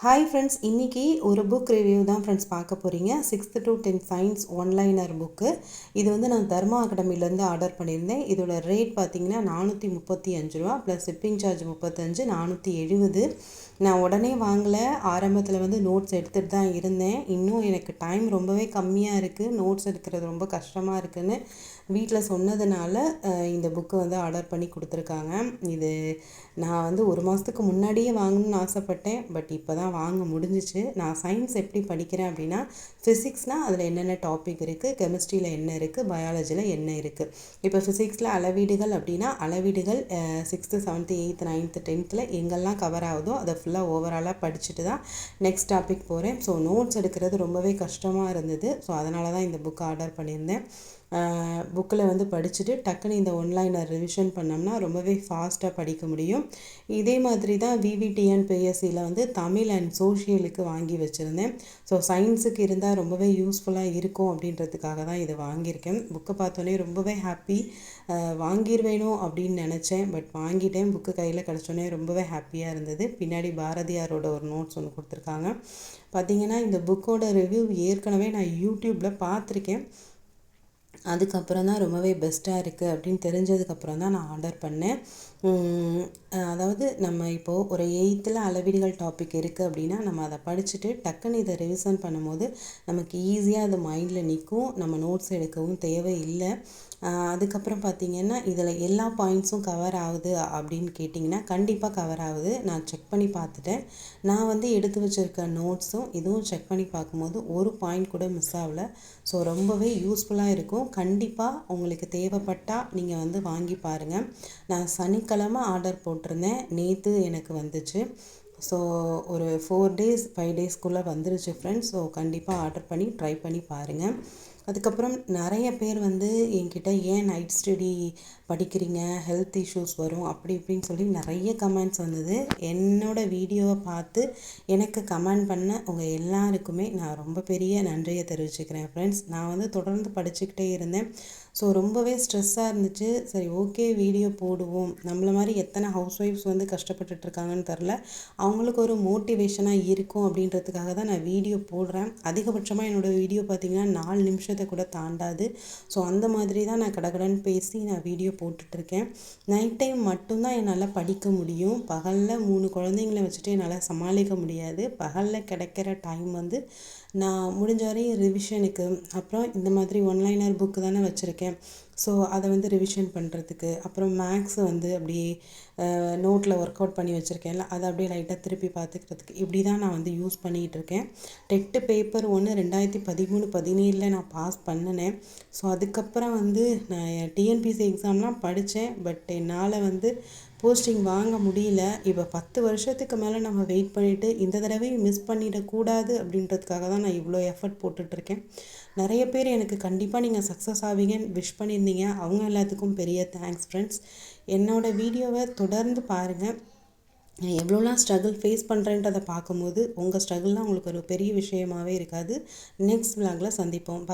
Hi friends, இன்றைக்கி ஒரு book review தான் ஃப்ரெண்ட்ஸ் பார்க்க போகிறீங்க. 6th to 10th science one-liner book. இது வந்து நான் தர்மா அகாடமிலேருந்து ஆர்டர் பண்ணியிருந்தேன். இதோட ரேட் பார்த்திங்கன்னா 435 ரூபா ப்ளஸ் ஷிப்பிங் சார்ஜ் 35, 470. நான் உடனே வாங்கலை. ஆரம்பத்தில் வந்து நோட்ஸ் எடுத்துகிட்டு தான் இருந்தேன். இன்னும் எனக்கு டைம் ரொம்பவே கம்மியாக இருக்குது, நோட்ஸ் எடுக்கிறது ரொம்ப கஷ்டமாக இருக்குதுன்னு வீட்டில் சொன்னதுனால இந்த புக்கு வந்து ஆர்டர் பண்ணி கொடுத்துருக்காங்க. இது நான் வந்து ஒரு மாதத்துக்கு முன்னாடியே வாங்கணும்னு ஆசைப்பட்டேன், பட் இப்போ தான் வாங்க முடிஞ்சிச்சு. நான் சயின்ஸ் எப்படி படிக்கிறேன் அப்படின்னா, ஃபிசிக்ஸ்னால் அதில் என்னென்ன டாபிக் இருக்குது, கெமிஸ்ட்ரியில் என்ன இருக்குது, பயாலஜியில் என்ன இருக்குது. இப்போ ஃபிசிக்ஸில் அளவீடுகள் அப்படின்னா அளவீடுகள் 6th 7th 8th 9th 10th எங்கெல்லாம் கவர் ஆகுதோ அதை ஃபுல்லாக ஓவராலாக படிச்சுட்டு தான் நெக்ஸ்ட் டாபிக் போகிறேன். ஸோ நோட்ஸ் எடுக்கிறது ரொம்பவே கஷ்டமாக இருந்தது. ஸோ அதனால தான் இந்த புக் ஆர்டர் பண்ணியிருந்தேன். புக்கில் வந்து படிச்சுட்டு டக்குன்னு இந்த ஒன்லைனர் ரிவிஷன் பண்ணோம்னா ரொம்பவே ஃபாஸ்ட்டாக படிக்க முடியும். இதே மாதிரி தான் VVTNPSCயில் வந்து தமிழ் அண்ட் சோஷியலுக்கு வாங்கி வச்சுருந்தேன். ஸோ சயின்ஸுக்கு இருந்தால் ரொம்பவே யூஸ்ஃபுல்லாக இருக்கும் அப்படின்றதுக்காக தான் இதை வாங்கியிருக்கேன். புக்கை பார்த்தோன்னே ரொம்பவே ஹாப்பி. வாங்கிடுவேனோ அப்படின்னு நினச்சேன், பட் வாங்கிட்டேன். புக்கு கையில் கிடச்சோன்னே ரொம்பவே ஹாப்பியாக இருந்தது. பின்னாடி பாரதியாரோட ஒரு நோட்ஸ் ஒன்று கொடுத்துருக்காங்க. பார்த்திங்கன்னா இந்த புக்கோட ரிவ்யூ ஏற்கனவே நான் யூடியூப்பில் பார்த்துருக்கேன். அதுக்கப்புறம் தான் ரொம்பவே பெஸ்ட்டாக இருக்குது அப்படின்னு தெரிஞ்சதுக்கப்புறம் தான் நான் ஆர்டர் பண்ணேன். அதாவது நம்ம இப்போது ஒரு 8th அளவீடுகள் டாபிக் இருக்குது அப்படின்னா நம்ம அதை படிச்சுட்டு டக்குன்னு இதை ரிவிஷன் பண்ணும்போது நமக்கு ஈஸியாக அது மைண்டில் நிற்கும். நம்ம நோட்ஸ் எடுக்கவும் தேவையில்லை. அதுக்கப்புறம் பார்த்திங்கன்னா இதில் எல்லா பாயிண்ட்ஸும் கவர் ஆகுது அப்படின்னு கேட்டிங்கன்னா கண்டிப்பாக கவர் ஆகுது. நான் செக் பண்ணி பார்த்துட்டேன். நான் வந்து எடுத்து வச்சுருக்க நோட்ஸும் இதுவும் செக் பண்ணி பார்க்கும்போது ஒரு பாயிண்ட் கூட மிஸ் ஆகலை. ஸோ ரொம்பவே யூஸ்ஃபுல்லாக இருக்கும். கண்டிப்பாக உங்களுக்கு தேவைப்பட்டால் நீங்கள் வந்து வாங்கி பாருங்கள். நான் சனிக்கிழமை ஆர்டர் போட்டிருந்தேன், நேற்று எனக்கு வந்துச்சு. ஸோ ஒரு 4 days 5 daysக்குள்ளே வந்துருச்சு ஃப்ரெண்ட்ஸ். ஸோ கண்டிப்பாக ஆர்டர் பண்ணி ட்ரை பண்ணி பாருங்கள். அதுக்கப்புறம் நிறைய பேர் வந்து என்கிட்ட ஏன் நைட் ஸ்டடி படிக்கிறீங்க, ஹெல்த் இஷ்யூஸ் வரும் அப்படி இப்படின்னு சொல்லி நிறைய கமெண்ட்ஸ் வந்தது. என்னோடய வீடியோவை பார்த்து எனக்கு கமெண்ட் பண்ண உங்கள் எல்லாருக்குமே நான் ரொம்ப பெரிய நன்றியை தெரிவிச்சுக்கிறேன் ஃப்ரெண்ட்ஸ். நான் வந்து தொடர்ந்து படிச்சுக்கிட்டே இருந்தேன். ஸோ ரொம்பவே ஸ்ட்ரெஸ்ஸாக இருந்துச்சு. சரி, ஓகே, வீடியோ போடுவோம். நம்மள மாதிரி எத்தனை ஹவுஸ் ஒய்ஃப்ஸ் வந்து கஷ்டப்பட்டுட்ருக்காங்கன்னு தெரில, அவங்களுக்கு ஒரு மோட்டிவேஷனாக இருக்கும் அப்படின்றதுக்காக தான் நான் வீடியோ போடுறேன். அதிகபட்சமாக என்னோடய வீடியோ பார்த்திங்கன்னா 4 நிமிஷத்தை கூட தாண்டாது. ஸோ அந்த மாதிரி தான் நான் கடகடன்னு பேசி நான் வீடியோ போட்டுட்ருக்கேன். நைட் டைம் மட்டும்தான் என்னால் படிக்க முடியும். பகலில் 3 குழந்தைங்கள வச்சுட்டு என்னால் சமாளிக்க முடியாது. பகலில் கிடைக்கிற டைம் வந்து நான் முடிஞ்ச வரையும் ரிவிஷனுக்கு, அப்புறம் இந்த மாதிரி ஒன்லைனர் புக்கு தானே வச்சுருக்கேன். ஸோ அதை வந்து ரிவிஷன் பண்ணுறதுக்கு, அப்புறம் மேக்ஸ் வந்து அப்படியே நோட்டில் ஒர்க் அவுட் பண்ணி வச்சுருக்கேன்ல, அதை அப்படியே லைட்டாக திருப்பி பார்த்துக்கிறதுக்கு இப்படி தான் நான் வந்து யூஸ் பண்ணிகிட்ருக்கேன். டெட்டு பேப்பர் 1 2013-17 நான் பாஸ் பண்ணினேன். ஸோ அதுக்கப்புறம் வந்து நான் டிஎன்பிசி எக்ஸாம்லாம் படித்தேன், பட் என்னால் வந்து போஸ்டிங் வாங்க முடியல. இப்போ 10 வருஷத்துக்கு மேலே நம்ம வெயிட் பண்ணிவிட்டு இந்த தடவையும் மிஸ் பண்ணிடக்கூடாது அப்படின்றதுக்காக தான் நான் இவ்வளோ எஃபர்ட் போட்டுட்ருக்கேன். நிறைய பேர் எனக்கு கண்டிப்பாக நீங்கள் சக்ஸஸ் ஆவீங்கன்னு விஷ் பண்ணியிருந்தீங்க. அவங்க எல்லாத்துக்கும் பெரிய தேங்க்ஸ் ஃப்ரெண்ட்ஸ். என்னோடய வீடியோவை தொடர்ந்து பாருங்கள். எவ்வளோலாம் ஸ்ட்ரகிள் ஃபேஸ் பண்ணுறேன்றதை பார்க்கும்போது உங்கள் ஸ்ட்ரகிள்லாம் உங்களுக்கு ஒரு பெரிய விஷயமாகவே இருக்காது. நெக்ஸ்ட் விலாகில் சந்திப்போம்.